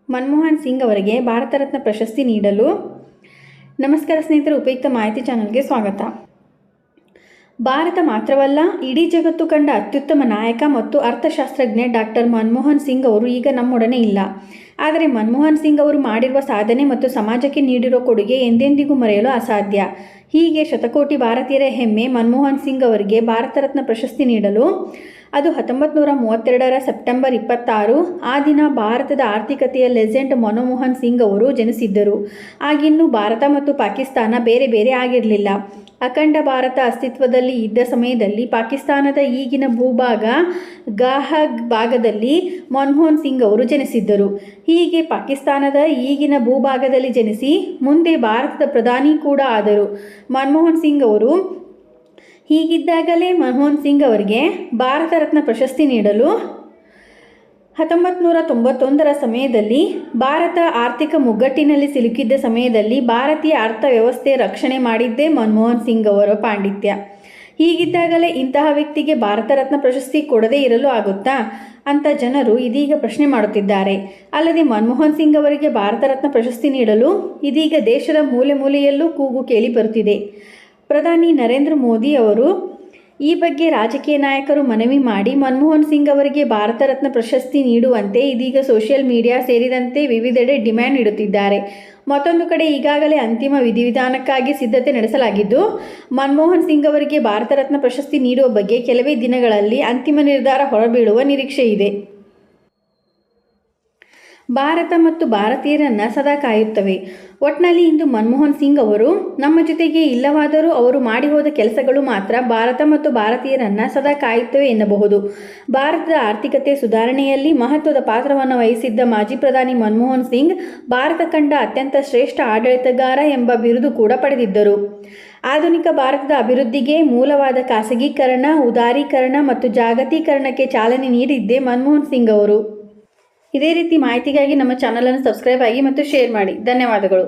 ಮನಮೋಹನ್ ಸಿಂಗ್ ಅವರಿಗೆ ಭಾರತ ರತ್ನ ಪ್ರಶಸ್ತಿ ನೀಡಲು. ನಮಸ್ಕಾರ ಸ್ನೇಹಿತರೆ, ಉಪಯುಕ್ತ ಮಾಹಿತಿ ಚಾನಲ್ಗೆ ಸ್ವಾಗತ. ಭಾರತ ಮಾತ್ರವಲ್ಲ, ಇಡೀ ಜಗತ್ತು ಕಂಡ ಅತ್ಯುತ್ತಮ ನಾಯಕ ಮತ್ತು ಅರ್ಥಶಾಸ್ತ್ರಜ್ಞ ಡಾಕ್ಟರ್ ಮನಮೋಹನ್ ಸಿಂಗ್ ಅವರು ಈಗ ನಮ್ಮೊಡನೆ ಇಲ್ಲ. ಆದರೆ ಮನಮೋಹನ್ ಸಿಂಗ್ ಅವರು ಮಾಡಿರುವ ಸಾಧನೆ ಮತ್ತು ಸಮಾಜಕ್ಕೆ ನೀಡಿರುವ ಕೊಡುಗೆ ಎಂದೆಂದಿಗೂ ಮರೆಯಲು ಅಸಾಧ್ಯ. ಹೀಗೆ ಶತಕೋಟಿ ಭಾರತೀಯರ ಹೆಮ್ಮೆ ಮನಮೋಹನ್ ಸಿಂಗ್ ಅವರಿಗೆ ಭಾರತ ರತ್ನ ಪ್ರಶಸ್ತಿ ನೀಡಲು. ಅದು 1932 ಸೆಪ್ಟೆಂಬರ್ 26. ಆ ದಿನ ಭಾರತದ ಆರ್ಥಿಕತೆಯ ಲೆಜೆಂಡ್ ಮನಮೋಹನ್ ಸಿಂಗ್ ಅವರು ಜನಿಸಿದ್ದರು. ಆಗಿನ್ನೂ ಭಾರತ ಮತ್ತು ಪಾಕಿಸ್ತಾನ ಬೇರೆ ಬೇರೆ ಆಗಿರಲಿಲ್ಲ. ಅಖಂಡ ಭಾರತ ಅಸ್ತಿತ್ವದಲ್ಲಿ ಇದ್ದ ಸಮಯದಲ್ಲಿ ಪಾಕಿಸ್ತಾನದ ಈಗಿನ ಭೂಭಾಗ ಗಾಹ್ ಭಾಗದಲ್ಲಿ ಮನಮೋಹನ್ ಸಿಂಗ್ ಅವರು ಜನಿಸಿದ್ದರು. ಹೀಗೆ ಪಾಕಿಸ್ತಾನದ ಈಗಿನ ಭೂಭಾಗದಲ್ಲಿ ಜನಿಸಿ ಮುಂದೆ ಭಾರತದ ಪ್ರಧಾನಿ ಕೂಡ ಆದರು ಮನಮೋಹನ್ ಸಿಂಗ್ ಅವರು. ಹೀಗಿದ್ದಾಗಲೇ ಮನಮೋಹನ್ ಸಿಂಗ್ ಅವರಿಗೆ ಭಾರತ ರತ್ನ ಪ್ರಶಸ್ತಿ ನೀಡಲು 1991 ಸಮಯದಲ್ಲಿ ಭಾರತ ಆರ್ಥಿಕ ಮುಗ್ಗಟ್ಟಿನಲ್ಲಿ ಸಿಲುಕಿದ್ದ ಸಮಯದಲ್ಲಿ ಭಾರತೀಯ ಅರ್ಥವ್ಯವಸ್ಥೆ ರಕ್ಷಣೆ ಮಾಡಿದ್ದೇ ಮನಮೋಹನ್ ಸಿಂಗ್ ಅವರ ಪಾಂಡಿತ್ಯ. ಹೀಗಿದ್ದಾಗಲೇ ಇಂತಹ ವ್ಯಕ್ತಿಗೆ ಭಾರತ ರತ್ನ ಪ್ರಶಸ್ತಿ ಕೊಡದೇ ಇರಲು ಆಗುತ್ತಾ ಅಂತ ಜನರು ಇದೀಗ ಪ್ರಶ್ನೆ ಮಾಡುತ್ತಿದ್ದಾರೆ. ಅಲ್ಲದೆ ಮನಮೋಹನ್ ಸಿಂಗ್ ಅವರಿಗೆ ಭಾರತ ರತ್ನ ಪ್ರಶಸ್ತಿ ನೀಡಲು ಇದೀಗ ದೇಶದ ಮೂಲೆ ಮೂಲೆಯಲ್ಲೂ ಕೂಗು ಕೇಳಿ ಬರುತ್ತಿದೆ. ಪ್ರಧಾನಿ ನರೇಂದ್ರ ಮೋದಿ ಅವರು ಈ ಬಗ್ಗೆ ರಾಜಕೀಯ ನಾಯಕರು ಮನವಿ ಮಾಡಿ ಮನಮೋಹನ್ ಸಿಂಗ್ ಅವರಿಗೆ ಭಾರತ ರತ್ನ ಪ್ರಶಸ್ತಿ ನೀಡುವಂತೆ ಇದೀಗ ಸೋಷಿಯಲ್ ಮೀಡಿಯಾ ಸೇರಿದಂತೆ ವಿವಿಧೆಡೆ ಡಿಮ್ಯಾಂಡ್ ಇಡುತ್ತಿದ್ದಾರೆ. ಮತ್ತೊಂದು ಕಡೆ ಈಗಾಗಲೇ ಅಂತಿಮ ವಿಧಿವಿಧಾನಕ್ಕಾಗಿ ಸಿದ್ಧತೆ ನಡೆಸಲಾಗಿದ್ದು, ಮನಮೋಹನ್ ಸಿಂಗ್ ಅವರಿಗೆ ಭಾರತ ರತ್ನ ಪ್ರಶಸ್ತಿ ನೀಡುವ ಬಗ್ಗೆ ಕೆಲವೇ ದಿನಗಳಲ್ಲಿ ಅಂತಿಮ ನಿರ್ಧಾರ ಹೊರಬೀಳುವ ನಿರೀಕ್ಷೆ ಇದೆ. ಭಾರತ ಮತ್ತು ಭಾರತೀಯರನ್ನು ಸದಾ ಕಾಯುತ್ತವೆ. ಒಟ್ನಲ್ಲಿ ಇಂದು ಮನಮೋಹನ್ ಸಿಂಗ್ ಅವರು ನಮ್ಮ ಜೊತೆಗೆ ಇಲ್ಲವಾದರೂ ಅವರು ಮಾಡಿ ಹೋದ ಕೆಲಸಗಳು ಮಾತ್ರ ಭಾರತ ಮತ್ತು ಭಾರತೀಯರನ್ನು ಸದಾ ಕಾಯುತ್ತವೆ ಎನ್ನಬಹುದು. ಭಾರತದ ಆರ್ಥಿಕತೆ ಸುಧಾರಣೆಯಲ್ಲಿ ಮಹತ್ವದ ಪಾತ್ರವನ್ನು ವಹಿಸಿದ್ದ ಮಾಜಿ ಪ್ರಧಾನಿ ಮನಮೋಹನ್ ಸಿಂಗ್ ಭಾರತ ಕಂಡ ಅತ್ಯಂತ ಶ್ರೇಷ್ಠ ಆಡಳಿತಗಾರ ಎಂಬ ಬಿರುದು ಕೂಡ ಪಡೆದಿದ್ದರು. ಆಧುನಿಕ ಭಾರತದ ಅಭಿವೃದ್ಧಿಗೆ ಮೂಲವಾದ ಖಾಸಗೀಕರಣ, ಉದಾರೀಕರಣ ಮತ್ತು ಜಾಗತೀಕರಣಕ್ಕೆ ಚಾಲನೆ ನೀಡಿದ್ದೇ ಮನಮೋಹನ್ ಸಿಂಗ್ ಅವರು. ಇದೇ ರೀತಿ ಮಾಹಿತಿಗಾಗಿ ನಮ್ಮ ಚಾನಲನ್ನು ಸಬ್ಸ್ಕ್ರೈಬ್ ಆಗಿ ಮತ್ತು ಶೇರ್ ಮಾಡಿ. ಧನ್ಯವಾದಗಳು.